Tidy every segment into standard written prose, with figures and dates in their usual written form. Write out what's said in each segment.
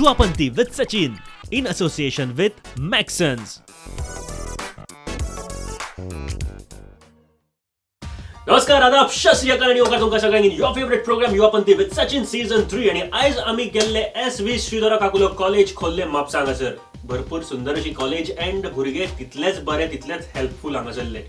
युवापंथी with Sachin in association with Maxons. नमस्कार आदाब शश या कारणी ओका तुमका सगळ्यांनी your favourite programme Yuvapanthi with Sachin season 3 आणि आज आम्ही गेल्ले SV श्रीधर काकुलो कॉलेज खोल्ले म्हापसा हांगासर भरपूर सुंदर अशी कॉलेज अँड भुरगे तितलेच बरे तितलेच हेल्पफुल हांगासरले.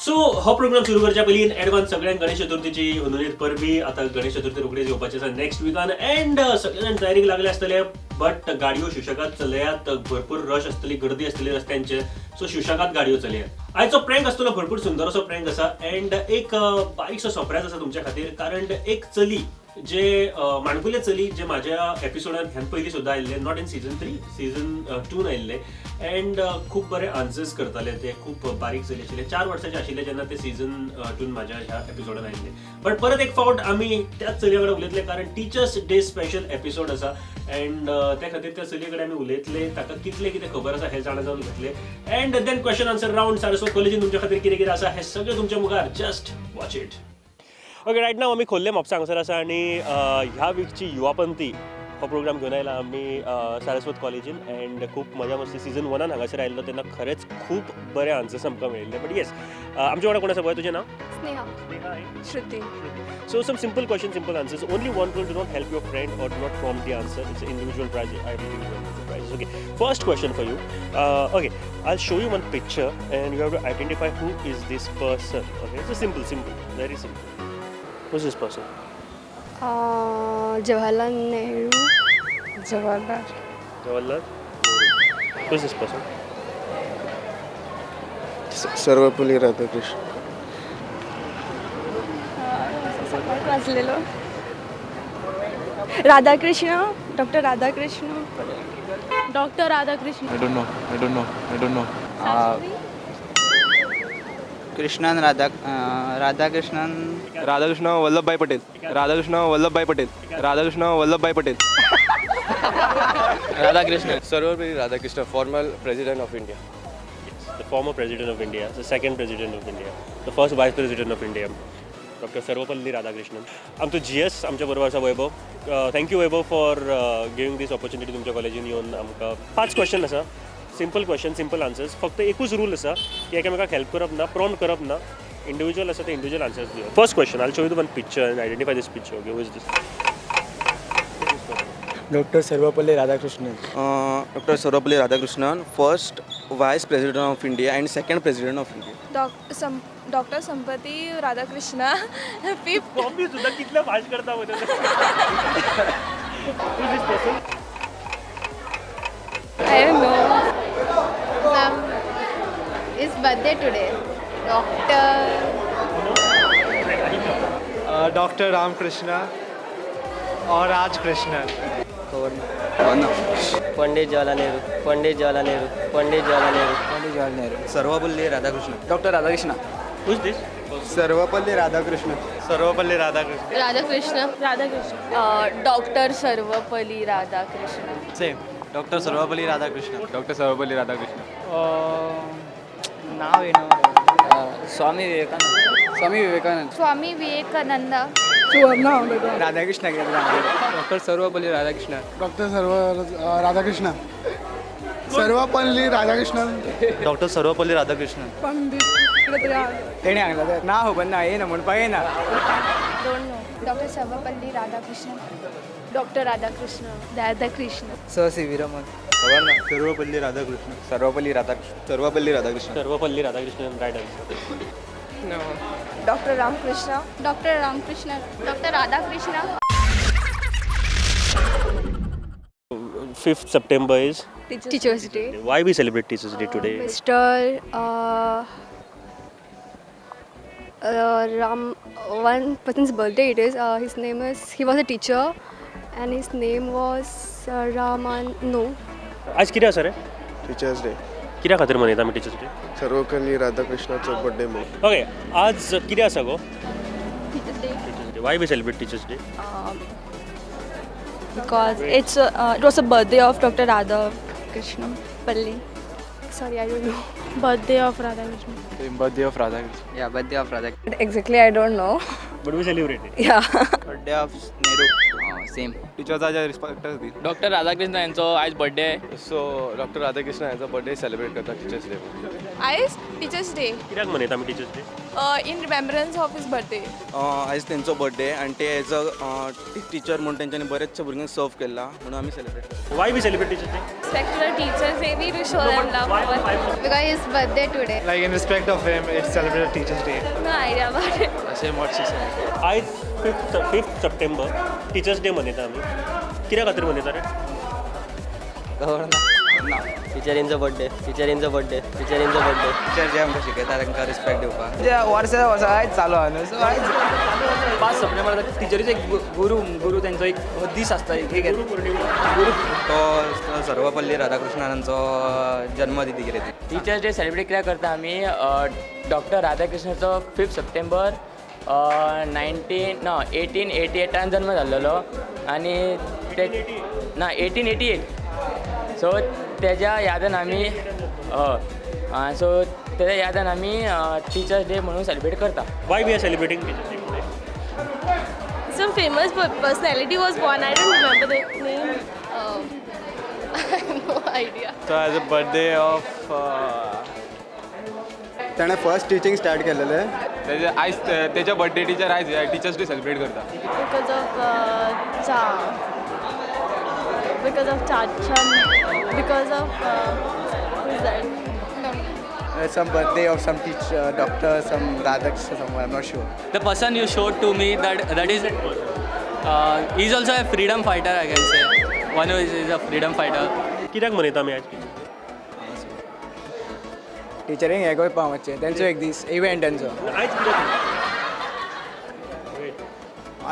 सो हो प्रोग्राम सुरू करच्या पयलीं एडवान्स सगळ्यांक गणेश चतुर्थीची उन्होंने परबी. आता गणेश चतुर्थी रोखडीच येवपाची आसा नेक्स्ट विकान अँड सगळे जाण तयारीक लागले आसतले. बट गाडयो सुशेगाद चलयात, भरपूर रश आसतली, गर्दी आसतली रस्त्यांचेर. सो सुशेगाद गाडयो चलयात. आयचो प्रँक आसतलो भरपूर सुंदर असो प्रँक आसा अँड एक बारीकसो सरप्रायज आसा तुमच्या खातीर. कारण एक चली जे माणकुले चली जे माझ्या एपिसोडान ह्यान पयलीं सुद्दां आयिल्ले, नॉट इन सीझन 3 सीझन 2 आयिल्ले अँड खूब बरे आन्सर्स करताले. ते खूब बारीक चली आशिल्ले, 4 वर्सांचे आशिल्ले जेन्ना ते सीझन 2 माझ्या ह्या एपिसोडान आयिल्ले. बट परत एक फावट आमी त्याच चलये कडेन उलयतले कारण टिचर्स डे स्पेशल एपिसोड आसा अँड त्या खातीर त्या चलये कडेन आमी उलयतले, ताका कितले कितें खबर आसा हे जाणा जावन घेतले. And then question answer round Saraswat कॉलेजीन तुमच्या खातीर कितें कितें आसा हे सगळें तुमच्या मुखार. Just watch it. Okay, right नाव आमी खोल्ले म्हापसा हांगासर आसा आणि ह्या वीकची युवापंथी हो प्रोग्राम घेवन आयला आमी सारस्वत कॉलेजीन अँड खूब मजा मस्ती. सीझन 1 हांगासर आयिल्लो तेन्ना खरेंच खूब बरे आन्सर्स आमकां मेळिल्ले. बट येस, आमच्या वांगडा कोण आसा पळय, तुजें नांव? Sneha. Shruti. So some simple questions, simple answers. Only one rule: do not help your friend or do not prompt the answer. It's an individual prize. I will give you individual prizes. Okay. First question for you. Okay, I'll show you one picture and you have to identify who is this person. Okay, it's a simple, very simple. Who's this person? Jawaharlal Nehru. Jawaharlal. Who's this person? Sarvepalli Radhakrishna. वाचलेलो. Radhakrishna. Doctor Radhakrishna. Doctor Radhakrishna. I don't know. Krishnan Radhakrishna Vallabhbhai Patel. Radhakrishna Sarvepalli Radhakrishna, former president of India. Yes, the former president of India, the second president of India, the first vice president of India. Doctor Sarvepalli Radhakrishnan. आमचो GS आमच्या बरोबर आसा Vaibhav. Thank you Vaibhav for giving this opportunity तुमच्या कॉलेजीन येवन आमकां. 5 question आसा, simple question, simple answers. फक्त एकूच रूल आसा की एकामेकाक हेल्प करप ना, प्रॉम्प्ट करप ना. इंडिविज्युअल आसा ते इंडिविज्युअल आन्सर्स दिवप. First question, I show you one picture end identify this picture. Okay, who is this? Doctor Sarvepalli Radhakrishnan, first vice president of India and second president of India. Doctor संपती Radhakrishna. Fifth. Copy सुद्धा कितलं भाष करता मध्ये. Who is this person? I don't know. It's birthday today. Doctor Ramakrishna और Rajkrishna. Pandit Jawaharlal Nehru. Sarvepalli Radhakrishna. Doctor Radhakrishna. Who is this? Sarvepalli Radhakrishna. Radhakrishna. Doctor Sarvepalli Radhakrishna. Same. Doctor Sarvepalli Radhakrishna. नाव आहे ना स्वामी विवेकानंद. राधाकृष्ण. डॉक्टर सर्वपल्ली राधाकृष्ण. सर्वपल्ली राधाकृष्ण. डॉक्टर सर्वपल्ली राधाकृष्ण. तेणे सांगला नाव पण ना ये ना म्हणपा येना. Don't know. Doctor Sarvepalli Radhakrishna. Doctor Radhakrishna. C V Raman. Sarvepalli Radhakrishna. Sarvepalli Radhakrishnan, right answer. Doctor Ramakrishna. Doctor Radhakrishna. 5th September is teachers day. why we celebrate Teachers Day today? Mr. Ram, one person's birthday it is. His name is, he was a teacher and his name was Raman. No. आज कितें आसा रे? Teachers day. कित्या खातीर मनयता आमी teachers day? Sarvepalli राधाकृष्णाचो birthday म्हणून. Okay, आज कितें आसा गो? Teachers Day. Teachers day. why we celebrate Teachers Day? Because it was a birthday of Dr. Radhakrishnan Palli. Sorry, I don't know. Birthday of Radhakrishnan. Birthday of Radhakrishnan. Yeah, birthday of Radhakrishnan. Exactly, I don't know. But we celebrate it. Yeah. Birthday of Nehru. Same. टिचर्साच्या रिस्पेक्टाक दी. Doctor Radhakrishna यांचो आयज birthday. So doctor Radhakrishna यांचा birthday celebrate करता Teachers Day. आयज Teachers Day कित्याक मनयता आमी teachers Day? In remembrance of his birthday. आयज तेंचो बर्थडे आनी ते एज अ टीचर म्हणून तेंच्यांनी बरेचशे भुरग्यांक सर्व केला म्हणून आमी सेलिब्रेट करता. Why we celebrate teachers day? Respect to the teachers, maybe to show them love. Because his birthday today. Like in respect of him, it's celebrated Teachers Day. No idea about it. Same what she said. आयज 5th September teachers day मनयता आमी. कित्या खातीर मनयता रे? टिचरींचो birthday. Teacher जे आमकां शिकयता तांकां रिस्पेक्ट दिवपाक. वर्सा वर्सा आयज चालू आहा न्हू सो आयज 5 सप्टेंबर टिचरीचो एक गुरू त्यांचो एक दीस आसता एक तो सर्वपल्ली राधाकृष्णनांचो जन्मतिथी कितें ती. टिचर्स डे सेलिब्रेट कित्याक करता आमी डॉक्टर राधाकृष्णाचो 5th सप्टेंबर 1888 जन्म जाल्लो आनी 1888. सो तेज्या यादान आमी टिचर्स डे म्हणून सेलिब्रेट करता. Why we are celebrating teachers day? Some famous personality was born. I don't remember the name. I have no idea. So as a birthday of ताणें first teaching start केलेलें. आयज तेच्या birthday teacher आयज Teachers day celebrate करता. Because of Chacha. Because of who is that? Some birthday of some teacher, doctor, some Radhakrishna somewhere, I'm not sure. The person you showed to me that is he's also a freedom fighter, I can say. One who is a freedom fighter. कित्याक मनयता आमी आयज? टिचरींक हें करपा मातशें तेंचो एक दीस event तेंचो. आयज कित्याक?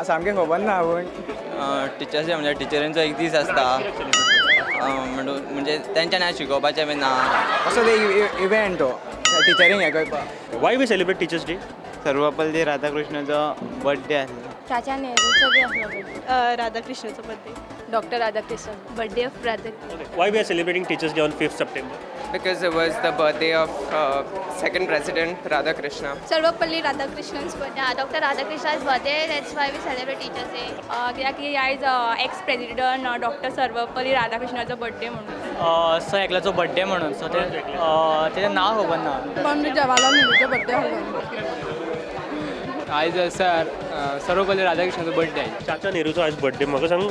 सामकें खबर ना पूण टिचर्स डे म्हणजे टिचरींचो एक दीस आसता म्हणजे तेंच्यांनी आज शिकोवपाचें बीन ना असो ते इव्हेंट तो टिचरींक हें करपा. Why we celebrate teachers Day? Sarvepalli राधाकृष्णाचो बर्थडे आसलो. चाचा नेहरूचो बी आसलो. राधाकृष्णाचो birthday. Doctor Radhakrishna. Birthday of Radhakrishna. Why we are celebrating Teachers Day on 5th September? Because it was the birthday of second president Radhakrishna. Sarvapalli Radhakrishna's birthday. Dr. Radhakrishna's birthday. That's why we celebrate Teachers Day. कित्याक आयज ex president doctor Sarvepalli राधाकृष्णाचो birthday म्हणून. So एकल्याचो birthday म्हणून. So तेजें नांव खबर ना. पंडित जवाहरलाल नेहरूचो बर्थडे आसलो. आयज सर्वपल्ली राधाकृष्णाचो बर्थडे आयज. चाचा नेहरूचो आज बर्थडे. म्हाका सांग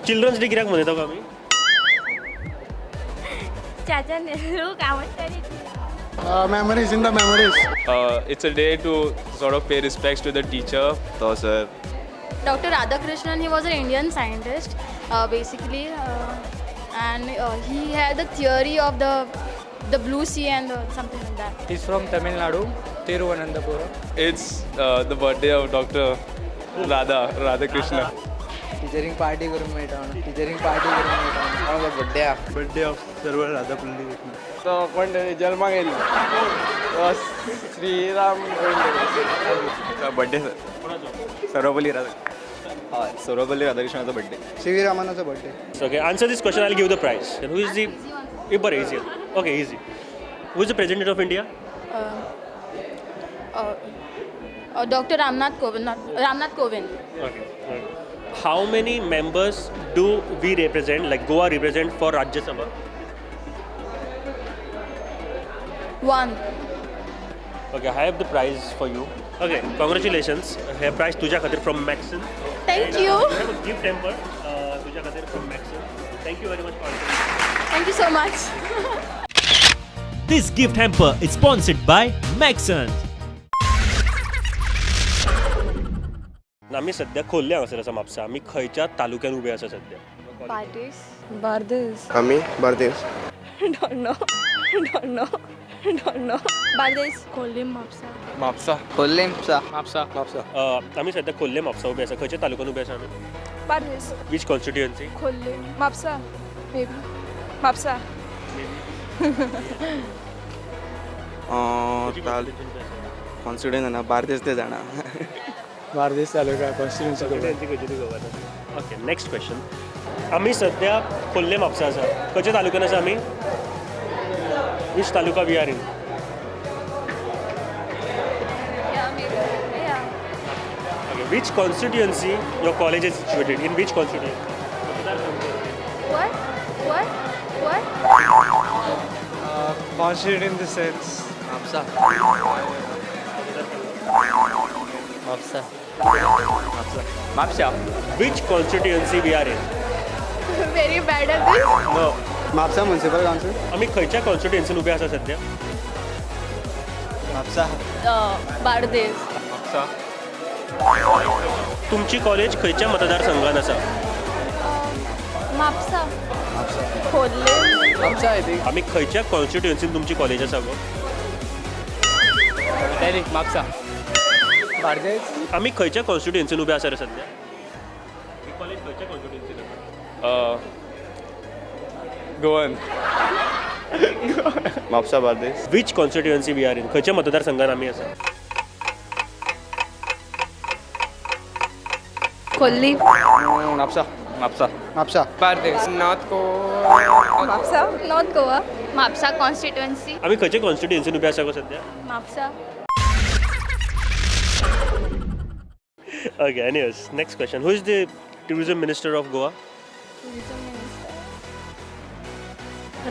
चिल्ड्रन्स डे कित्याक मनयता गो आमी? चाचा नेहरू काय म्हणटाली? Memories in the memories. It's a day to sort of pay respects to the teacher. So sir. Dr. Radhakrishnan, he was an Indian scientist, basically, and he had the theory of the blue sea and something like that. He's from Tamil Nadu, Thiruvananthapuram. It's the birthday of Dr. Radhakrishna. टिचरींक party करूंक मेळटा. Birthday birthday of सर्व राधापल्ली. तो कोण जल्माक येयल्लो Shriram birthday Sarvepalli राधाकृष्णाचो birthday. C V. रामनाचो birthday. Okay, answer this question. I'll give the prize. And who is the? Easier. Okay, easy. Who is the President of India? Dr. Ramnath Kovind. Okay. How many members do we represent? Like Goa represent for Rajya Sabha? 1. Okay, I have the prize for you. Okay, congratulations. Here prize तुझ्या खातीर from Maxon. Thank you. I have a gift hamper तुझ्या खातीर from Maxon. Thank you very much for answering. Thank you so much. This gift hamper is sponsored by Maxon. आम्ही सध्या खोल्ले हांगासर आसा म्हापसा. आमी खंयच्या तालुक्यान उबे आसा सध्या? Bardes. आम्ही बार्देस. Don't know. बार्देस. खोर्लीम म्हापसा. म्हापसा. म्हापसा. आमी सध्या खोल्ले म्हापसा उबे आसा. खंयच्या तालुक्यान उबे आसा आमी? Bardez. Which constituency? Khorlim. Mapusa. Maybe. Mapusa. Constituency ना बार्देस ते जाणा. Bardez taluka constituency. Okay, next question. आमी सध्या खोल्ले म्हापसा आसा. खंयच्या तालुक्यान आसा आमी? Which taluka we are in? Okay, Which constituency your college is situated? In which constituency? What? Constitute in the sense. Mapusa Mapusa Which constituency we are in? Very bad at this. No. Mapsa Municipal Council. आम्ही खंयच्या कॉन्स्टिट्युएन्सीन उभे आसा सध्या? Mapsa. Bardez. तुमची college खंयच्या मतदारसंघात आसा? Mapusa. Khorlim. Mapusa I think आम्ही खंयच्या कॉन्स्टिट्युएन्सीन तुमची कॉलेज आसा गो? डायरेक्ट म्हापसा बार्देस आम्ही खंयच्या कॉन्स्टिट्युएन्सीन उभे आसा रे सध्या? ही कॉलेज खंयच्या कॉन्स्टिट्युएन्सीन आसा? Goan. Mapsa Bardes. Which constituency we are in? खंयच्या मतदारसंघात आम्ही आसा? Khorlim. Mapusa Mapusa Mapsa. Bardes. North Goa. Mapusa. North Goa. Mapusa constituency. आम्ही खंयच्या कॉन्स्टिट्युएन्सीन उभे आसा गो सध्या? Mapusa. Okay, anyways, next question. Who is the tourism minister of Goa?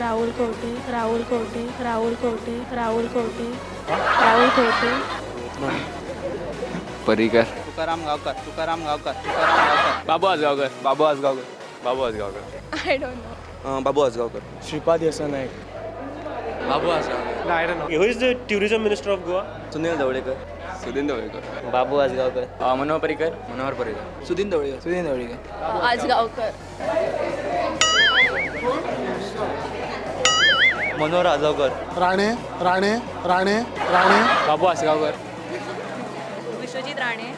Rahul कोटे Parrikar Tukaram Gaokar. Babu Asgaonkar Babu Asgaonkar. I don't know. Babu Asgaonkar. Shripad Yasanak. Babu Asgaonkar. No, I don't know. Okay, who is the tourism minister of Goa? Sunil Dhavalikar. Sudhin Dawekar. Babu Asgaonkar. Manohar Parrikar Sudhin Dhavalikar. Sudhin Dawalekar. Azgaonkar. Manohar Azgaonkar. Rane. Babu Azgaonkar Vishwajit Rane.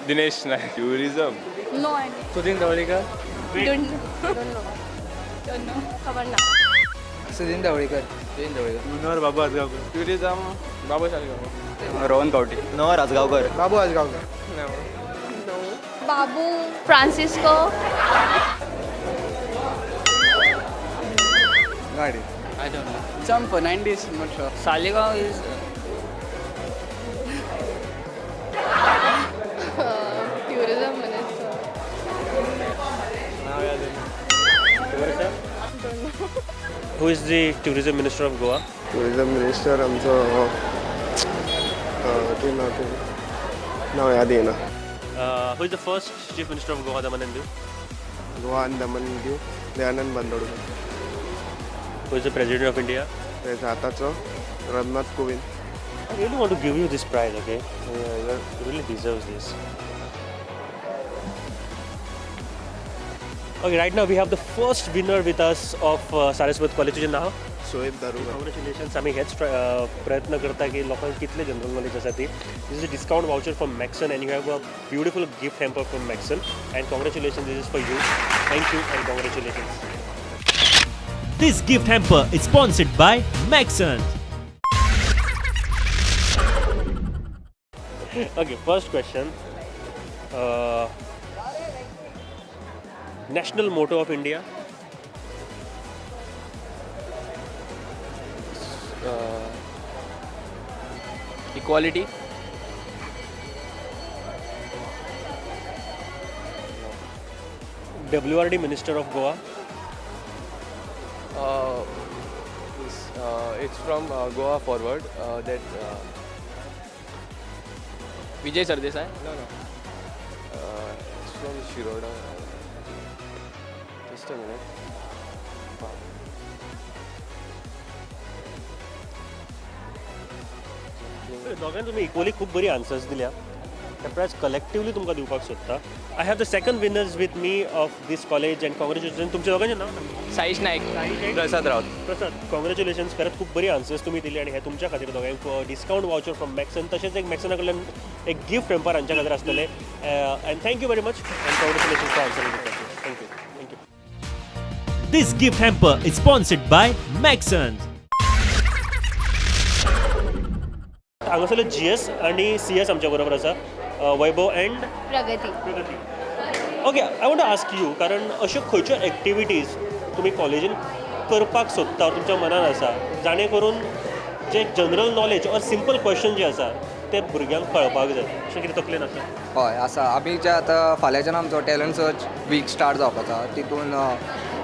Dinesh Naik. Tourism. No idea. Sudhin Dhavalikar Don't know. खबर ना. Sudhin Dawalekar. Munawar Babu Asgaonkar. Tourism Babu Azgaonkar Rohan Kavte. Manohar Azgaonkar. Babu Asgaonkar. Babu. Francisco. No idea. I don't know. some for 90s I'm not sure Saligaon is Tourism minister. Who is the tourism minister of Goa? Tourism Minister आमचं नाव याद येईना. Who is the first chief minister of Goa, Daman and Diu? Goa आणि दमन and Diu Dayanand Bandodkar. Who is the president of India? त्याचं आताचं Ramnath Kovind. I really want to give you this prize, okay? You really deserves this. Okay, right now we have the first winner with us of Saraswat College. तुझे नाव? Shoaib दारुगा. Congratulations. आम्ही हेच प्रयत्न करता की लोकांना कितले जनरल नॉलेज आसा ती. This is a discount voucher from Maxon and you have a beautiful gift hamper from Maxon. And congratulations, this is for you. Thank you and congratulations. This gift hamper is sponsored by Maxon. Okay, first question. National motto of India? equality WRD Minister of Goa? It's from Goa Forward. Vijay Sardesai No. It's from Shiroda. Just a minute. दोगांय तुम्ही equally खूप बरी answers दिल्या. त्या prize collectively तुमकां दिवपाक सोदता. I have the second winners with me of this college and congratulation. तुमच्या दोगांचें नाव? Saish Naik Prasad Raut. Prasad, congratulations. खरंच खूप बरी आन्सर्स तुम्ही दिली आणि हे तुमच्या खातीर दोगांयक डिस्काउंट वाउचर फ्रॉम मॅक्सन तशेंच एक मॅक्सना कडल्यान एक गिफ्ट हॅम्पर हांच्या खातीर आसतलें. And thank you very much and congratulations for answering the question. Thank you. This gift hamper is sponsored by Maxon. हांगासरलो GS आणि CS आमच्या बरोबर आसा. Vaibhav and Pragati. Okay, I want to ask you, कारण अश्यो खंयच्यो एक्टिविटीज तुमी कॉलेजीन करपाक सोदता तुमच्या मनान आसा जाणे करून जे general knowledge or simple question जे आसा ते भुरग्यांक कळपाक जाय अशें कितें तकलेन आसा? हय आसा. आमी जे आतां फाल्यांच्यान आमचो टॅलंट सर्च वीक स्टार्ट जावपाचो आसा. तितून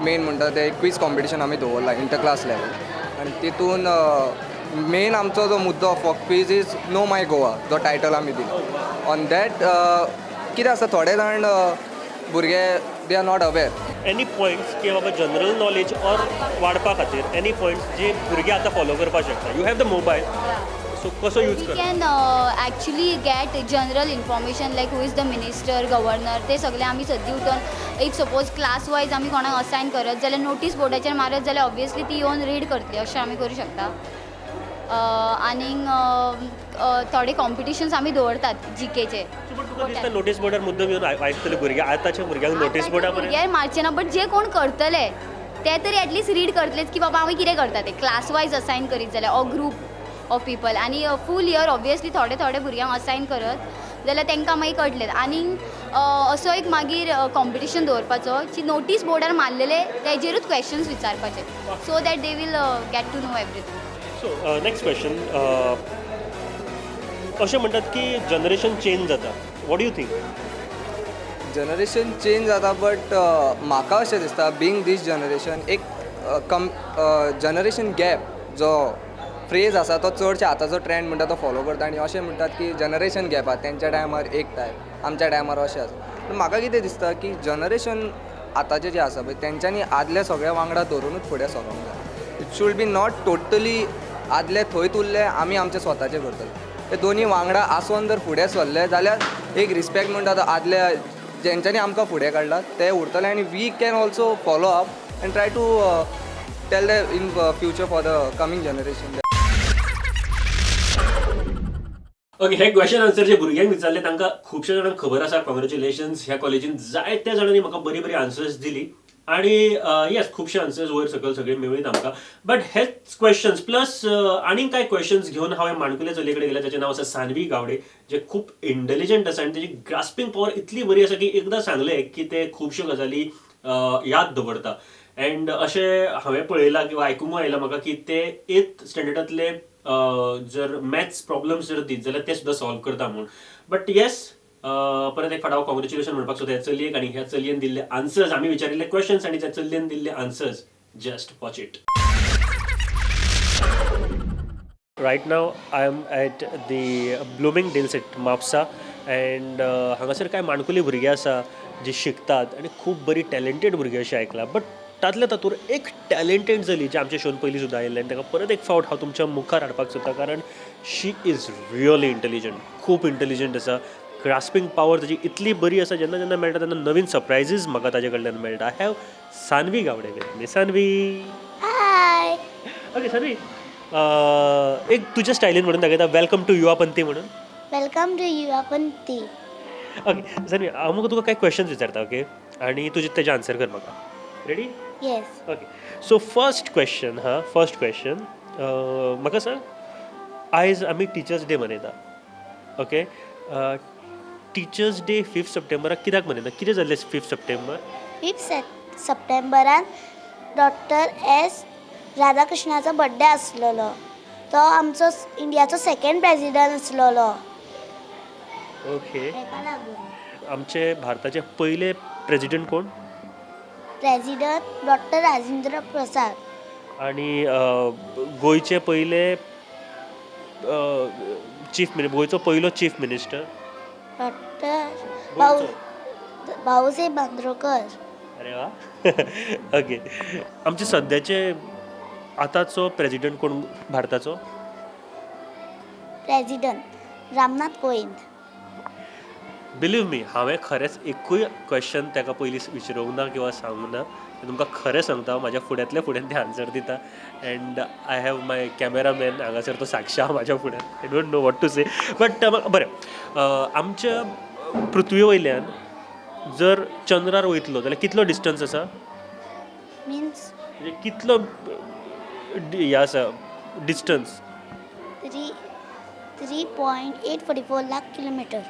मेन म्हणटा ते क्वीज कॉम्पिटिशन आमी दवरला इंटर क्लास लेवल आनी तितून मेन आमचो जो मुद्दो फॉर क्वीज इज नो माय गोवा जो टायटल आमी दिलो. ऑन दॅट कितें आसा थोडे जाण भुरगे they are not aware. Any points की बाबा जनरल नॉलेज ऑर वाडपा खातीर एनी पॉयंट्स जे भुरगे आतां फॉलो करपाक शकता? You have the mobile so कसो यूज We कर? can actually get general information like who is the minister, governor ते सगळे आमी सद्दी उठून एक सपोज क्लास वायज आमी कोणाक असायन करत जाल्यार नोटीस बोर्डाचेर मारत जाल्यार ऑब्वियसली ती येवन रीड करतली अशें आमी करूं शकता. आनीक थोडे कॉम्पिटिशन्स आमी दवरतात जीकेचे. तुका दिसता नोटीस बोर्डार मुद्दम येवन आयकतले भुरगे आतांच्या भुरग्यांक नोटीस बोर्डा पर्यंत भुरग्यार मारचे ना बट जे कोण करतले ते तरी एटलीस्ट रीड करतलेच की बाबा आमी कितें करता ते क्लास वायज असायन करीत जाल्यार ऑ ग्रूप ऑफ पीपल आनी फूल इयर ऑब्वियसली थोडे थोडे भुरग्यांक असायन करत जाल्यार तांकां मागीर कळटलें. आनी असो एक मागीर कॉम्पिटिशन दवरपाचो जी नोटीस बोर्डार मारलेले तेजेरूच क्वेश्चन्स विचारपाचे so that they will get to know everything. So next question अशें म्हणटात की जनरेशन चेंज जाता. What you think? Generation change जाता बट म्हाका अशें दिसता बींग दीस जनरेशन एक जनरेशन गॅप जो फ्रेज आसा तो चडशे आतांचो ट्रेंड म्हणटा तो फॉलो करता आनी अशें म्हणटात की जनरेशन गॅप आसा तेंच्या टायमार एक टायप आमच्या टायमार अशें आसा. पूण म्हाका कितें दिसता की जनरेशन आतांचें जें आसा पळय तेंच्यांनी आदल्या सगळ्या वांगडा धरूनच फुडें सरोंक जाय. It should be not totally आदले थंयच उरले आमी आमचे स्वताचे करतले. ते दोनी वांगडा आसोन जर फुडें सरले जाल्यार एक रिस्पेक्ट म्हणटा तो आदल्या जेंच्यांनी आमकां फुडें काडला ते उरतले आनी we can also follow up and try to tell the in future for the coming generation. Okay हे क्वेश्चन आन्सर जे भुरग्यांक विचारले तांकां खुबशे जाणांक खबर आसा. कॉंग्रॅच्युलेशन्स. ह्या कॉलेजीन जायत्या जाणांनी म्हाका बरी बरी आन्सर्स दिली आणि येस खुबशे आन्सर्स वयर सकयल सगळे मेळ्ळीत आमकां. बट हेच क्वेश्चन्स प्लस आनीक कांय क्वेश्चन्स घेवन हांवें माणकुले चलये कडेन गेले. ताचें नांव आसा सान्वी गावडे जे खूब इंटेलिजंट आसा आनी तेजी ग्रास्पिंग पॉवर इतली बरी आसा की एकदां सांगलें की ते खुबश्यो गजाली याद दवरता. अँड अशें हांवें पळयलां किंवा आयकूंक आयलां म्हाका की ते 8th स्टँडर्डांतले जर मॅथ्स प्रॉब्लम्स जर दीत जाल्यार ते सुद्दां सॉल्व करता म्हूण. बट येस परत एक फावट कॉंग्रॅच्युलेशन म्हणपाक सोदता ह्या चलयेक आनी ह्या चलयेन दिल्ले आन्सर्स आमी विचारिल्ले क्वेश्चन्स आनी त्या चलयेन दिल्ले answers. Just watch it. Right now I am at the Blooming Dales at Mapusa and हांगासर कांय माणकुली भुरगे आसा जी शिकतात आनी खूब बरी टॅलंटेड भुरगे अशें आयकलां. बट तातल्या तातूंत एक टॅलंटेड चली जे आमच्या शोन पयलीं सुद्दां आयिल्लें आनी ताका परत एक फावट हांव तुमच्या मुखार हाडपाक सोदता कारण शी इज रियली इंटेलिजंट. खूब इंटेलिजंट आसा. ग्रास्पिंग पॉवर ताची इतली बरी आसा जेन्ना जेन्ना मेळटा तेन्ना नवीन सरप्रायजीस म्हाका ताजे कडल्यान मेळटा. I have Sanvi Gawde with me. Sanvi hi. Okay Sanvi एक तुज्या स्टायलीन म्हणून दाखयता वेलकम टू युवापंथी म्हणून. Welcome to Yuvapanthi. Okay Sanvi हांव म्हाका तुका कांय क्वेश्चन्स विचारता. ओके आनी तुजे तेजे आन्सर कर म्हाका. Ready? Yes. Okay so first question म्हाका सांग आयज आमी टिचर्स डे मनयता. ओके टिचर्स डे 5 सप्टेंबराक कित्याक मनयता? कितें जाल्लें 5 सप्टेंबर? 5 सप्टेंबरान डॉक्टर एस राधाकृष्णाचो बर्थडे आसलेलो. तो आमचो इंडियाचो 2nd प्रेजिडंट आसलेलो. ओके आमचे भारताचे पयले प्रेजिडंट कोण? President doctor Rajendra Prasad. आणि गोंयचे पयले गोंयचो पयलो चीफ मिनिस्टर? डॉक्टर भाऊसाहेब बांद्रोकर. अरे वा. ओके आमचे सद्याचे आतांचो प्रेजिडंट कोण भारताचो? President Ramnath Kovind. Believe me हांवें खरेंच एकूय क्वेश्चन ताका पयलीं विचारूंक ना किंवा सांगूंक ना. तुमकां खरें सांगता म्हाज्या फुड्यांतल्या फुड्यान ते आन्सर दिता and I have my cameraman हांगासर तो साक्षी आहा म्हाज्या फुड्यान. I don't know what to say. But बरें आमच्या पृथ्वी वयल्यान जर चंद्रार वयतलो जाल्यार कितलो डिस्टन्स आसा? मिन्स म्हणजे कितलो हें आसा डिस्टन्स? 3.844 लाख किलोमीटर.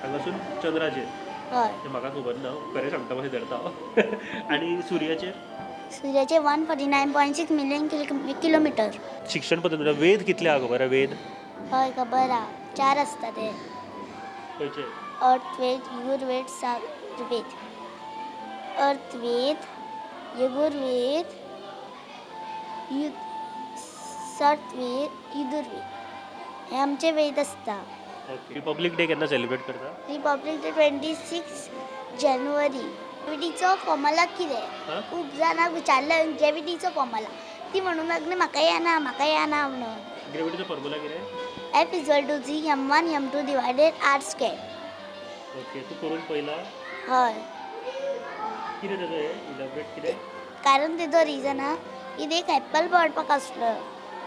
हांगासून चंद्राचेर? हय. म्हाका खबर ना खरें सांगता मातशें धरता हांव. आनी सुर्याचेर? सूर्याचे 149.6 मिलियन किलोमीटर. शिक्षण पद्धती वेद कितले आहा खबर वेद हय खबर आहा 4 आसता ते. खंयचे अर्थवेद, युगुर्वेद, सामवेद. अर्थवेद, युगुर्वेद, सर्थवेद, युगुर्वेद हे आमचे वेद आसता. रिपब्लीक डे केन्ना सेलिब्रेट करता? रिपब्लीक डे 26 जानेवारी. ग्रेविटीचो फॉर्मुला कितें? खूब जाणांक विचारलें ग्रेविटीचो फॉर्मुला. ती म्हणूंक लागली म्हाका येना म्हणून. ग्रेविटीचो फॉर्मुला कितें? F = gm1 m2 divided r². ओके तू करून पळयला? हय. कितें तेजो हे इलॅबोरेट कितें? कारण तेजो रिजन आहा की एक एप्पल पडपाक आसलो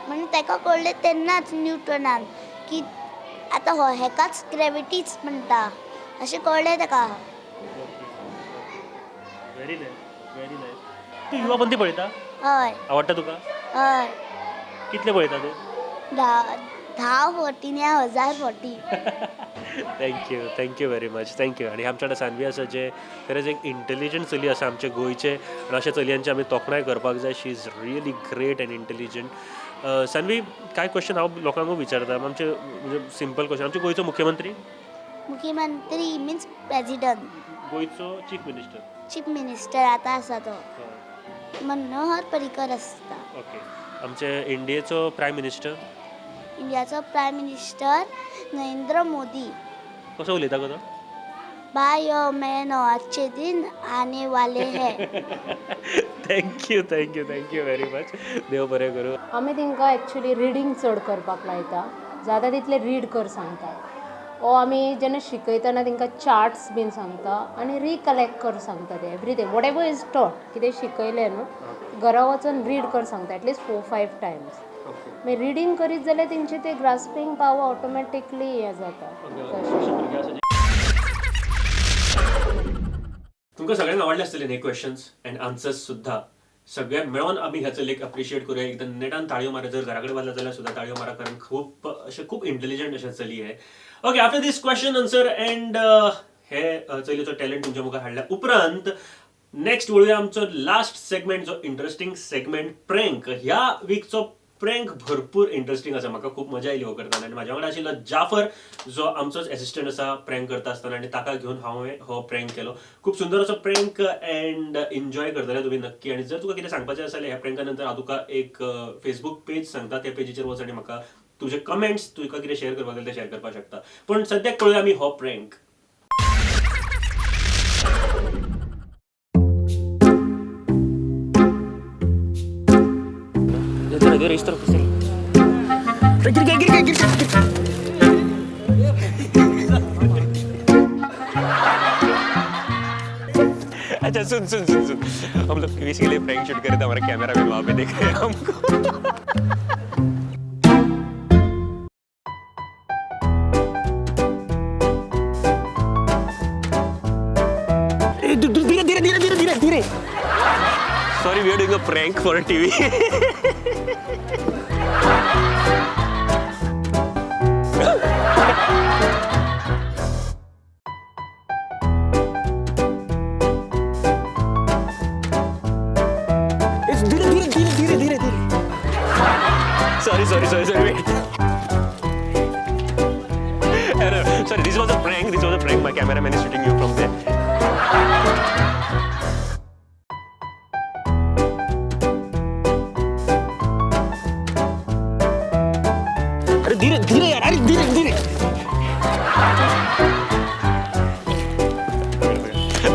म्हणून ताका कळलें तेन्नाच न्यूटनान की आतां हेकाच ग्रेविटीच म्हणटा अशें कळलें ताका. Very nice. तू युवापंथी पळयता? हय. आवडटा तुका? हय. कितले पळयता तू? 10 फावटी नी 1000 फावटी. Thank you very much. थँक्यू. आणि आमच्या कडेन सान्वी आसा जे खरेंच एक इंटेलिजंट चली आसा आमचे गोंयचे आनी अशा चलयांची आमी तोखणाय करपाक जाय. She is really great and intelligent. Sanvi कांय क्वेश्चन हांव लोकांक विचारता आमचे म्हणजे सिंपल क्वेश्चन. आमचे गोंयचो मुख्यमंत्री मिन्स प्रेजिडंट. गोंयचो चीफ मिनिस्टर आतां आसा तो मनोहर पर्रीकर आसता. ओके. आमचे इंडियेचो प्रायम मिनिस्टर? इंडियाचो प्रायम मिनिस्टर नरेंद्र मोदी. कसो उलयता गो तो? बायो मेनो अच्छे दिन आने वाले है. Thank you very much. देव बरें करूं. आमी तांकां एक्चुली रिडींग चड करपाक लायता. जाता तितले रीड कर सांगता. ओ आमी जेन्ना शिकयतना तांकां चार्ट्स बीन सांगता आनी रिकलेक्ट कर सांगता ते एवरीथींग वॉट एवर इज टॉट. कितें शिकयलें न्हू घरा वचून रीड कर सांगता एटलिस्ट 4-5 टायम्स. मागीर रिडींग करीत जाल्यार तेंचे ते ग्रास्पिंग पावर ऑटोमॅटिकली हें जाता. तुमकां सगळ्यांक आवडले आसतले न्ही क्वेश्चन्स अँड आन्सर्स सुद्धा. सगळ्यांक मेळोन आमी ह्या चलयेक अप्रिशिएट करूया. एकदम नेटान ताळयो मारा. जर घरा कडेन बसला जाल्यार सुद्धा ताळयो मारा कारण खूब इंटेलिजंट अशें चली आहे. Okay after this question answer and हे चलयेचो टॅलंट तुमच्या मुखार हाडल्या उपरांत नेक्स्ट वळूया आमचो लास्ट सेगमेंट जो इंटरेस्टिंग सेगमेंट प्रँक. ह्या वीकचो प्रँक भरपूर इंटरेस्टिंग आसा. म्हाका खूब मजा आयली हो करताना आनी म्हाज्या वांगडा आशिल्लो जाफर जो आमचोच एसिस्टंट आसा प्रँक करता आसतना आनी ताका घेवन हांवें हो प्रँक केलो. खूब सुंदर असो प्रँक अँड एन्जॉय करतले तुमी नक्की. आनी जर तुका कितें सांगपाचें आसलें ह्या प्रँका नंतर हांव तुका एक फेसबूक पेज सांगता. त्या पेजीचेर वच आनी म्हाका तुजे कमेंट्स तुका कितें शेअर करपाक जाय ते शेअर करपाक शकता. पूण सद्याक पळोवया आमी हो प्रँक. अच्छा सुन हम लोग बेसिकली प्रैंक शूट कर रहे थे. हमारा कैमरा भी वहाँ पे देख रहे हैं हमको. धीरे. Sorry, we are doing a prank for TV. धीरे. Sorry. Wait. Sorry, this was a prank. My cameraman is shooting you from there. धीरे यार.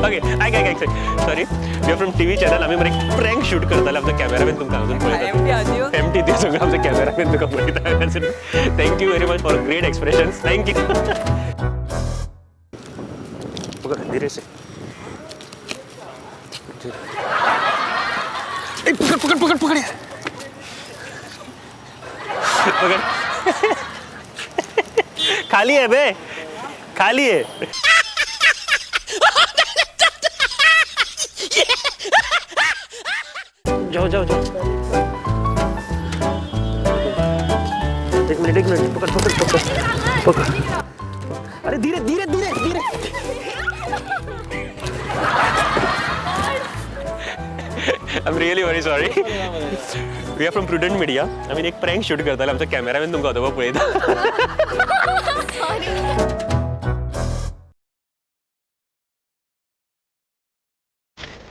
ओके ऐक sorry we are from TV channel. आम्ही एक प्रँक शूट करताले. आमचा cameraman तुमकां अजून पळयता. एमटी ते सगळं आमचा कॅमेरामॅन तुका पळयता. Thank you very much for great expressions. Thank you. धीरे से पकड़ खाली है बे. खाली है. जाओ. एक मिनट पकड़. अरे धीरे. I am really very sorry. We are from Prudent Media. आम्ही एक प्रँक शूट करताले. आमचा कॅमेरामॅन तुमकां होतो पळयता.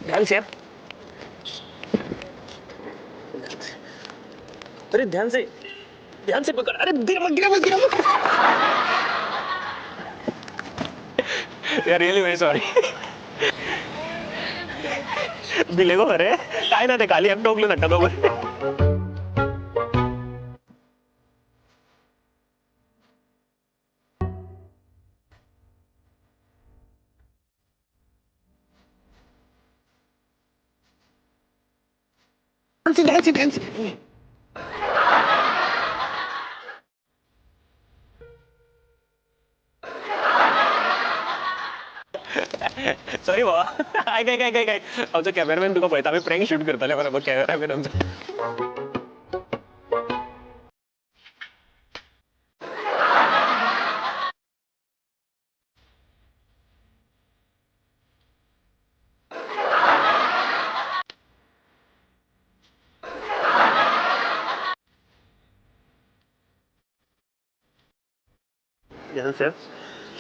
ध्यान से. अरे ध्यान से पकड़. अरे गिरा मत. Really very sorry. दिले गो अरे काय ना ते खाली आम्ही टोकलो नट्टा बरोबर. Dance. सॉरी बाबा. काय आमचा कॅमेरामॅन तुका पळयता. आम्ही प्रँक शूट करताले बरोबर. कॅमेरामॅन आमचा.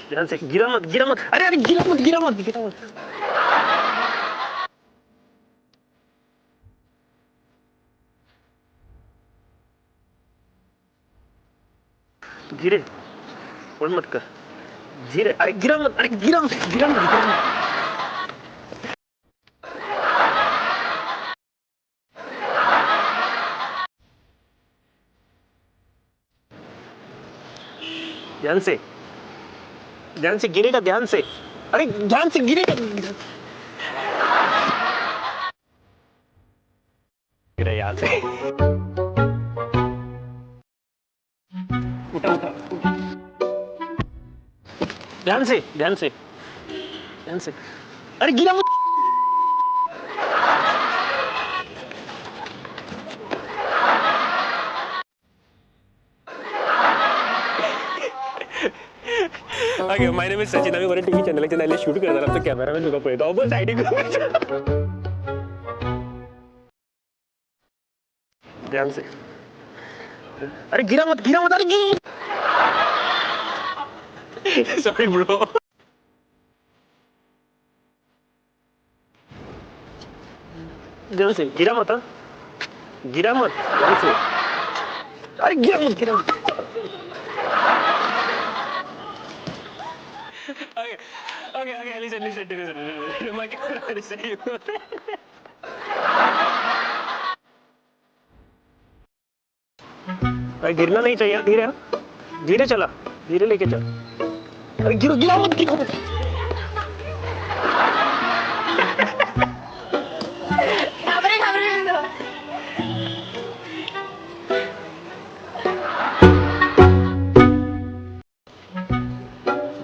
ध्यान से. गिरा मत. अरे गिरा मत. धीरे पण मत कर. धीरे. अरे गिरा मत. ध्यान से गिरेगा. ध्यान से. अरे ध्यान से गिरेगा. गिरे यहाँ से. उठा. ध्यान से. अरे गिरा मत. Okay, my name is Sachin. आम्ही बरं टीव्ही चॅनलच्या नाले शूट करणार. आमचा कॅमेरामॅन तुका पळयता. ऑबो सायडीक. ध्यान से. अरे गिरा मत. अरे सॉरी ब्रो. ध्यान से. गिरा मत. ध्यान से. अरे गिरा मत. Okay, listen. My camera is saying. भाई गिरना नहीं चाहिए. धीरे चला. धीरे लेके चल. अरे गिरा मत.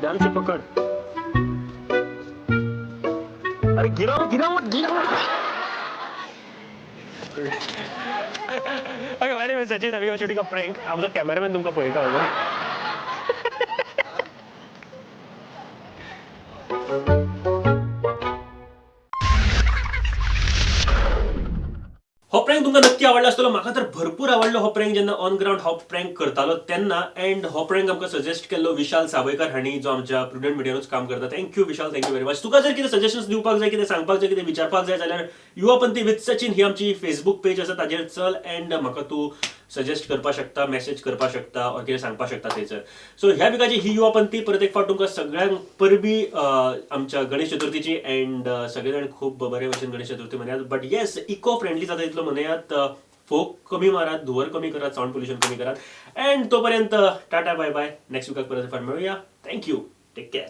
ध्यान से पकड़. अरे गिरा मत. Okay, my name is Sachin. आम्ही shooting a prank. आमचा कॅमेरामॅन तुमका पळयता होतो. हो प्रँक तुमकां नक्की आवडला आसतलो. म्हाका तर भरपूर आवडलो हो प्रँक जेन्ना ऑन ग्राउंड हो प्रँक करतालो तेन्ना. एंड हो प्रँक आमकां सजेस्ट केल्लो विशाल सावयकर हांणी, जो आमच्या प्रुडंट मिडियानूच काम करता. Thank you Vishal. Thank you very much. तुका जर कितें सजेशन्स दिवपाक जाय, कितें सांगपाक जाय, कितें विचारपाक जाय जाल्यार युवापंथी विथ सचिन ही आमची फेसबूक पेज आसा. ताजेर चल एंड म्हाका तूं सजेस्ट करपाक शकता, मेसेज करपाक शकता, और कितें सांगपाक शकता थंयसर. सो ह्या विकाची ही युवापंथी परत एक फावट तुमकां सगळ्यांक परबीं आमच्या गणेश चतुर्थीची. एंड सगळे जाण खूब बरे भशेन Ganesh Chaturthi मनयात. But yes, eco friendly जाता तितलो मनयात. फोक कमी मारात, धुवर कमी करात, साऊंड पोल्युशन कमी करात. एंड तोपर्यंत टाटा बाय बाय. नेक्स्ट विकाक परत फाट मेळुया. थँक्यू. Take care.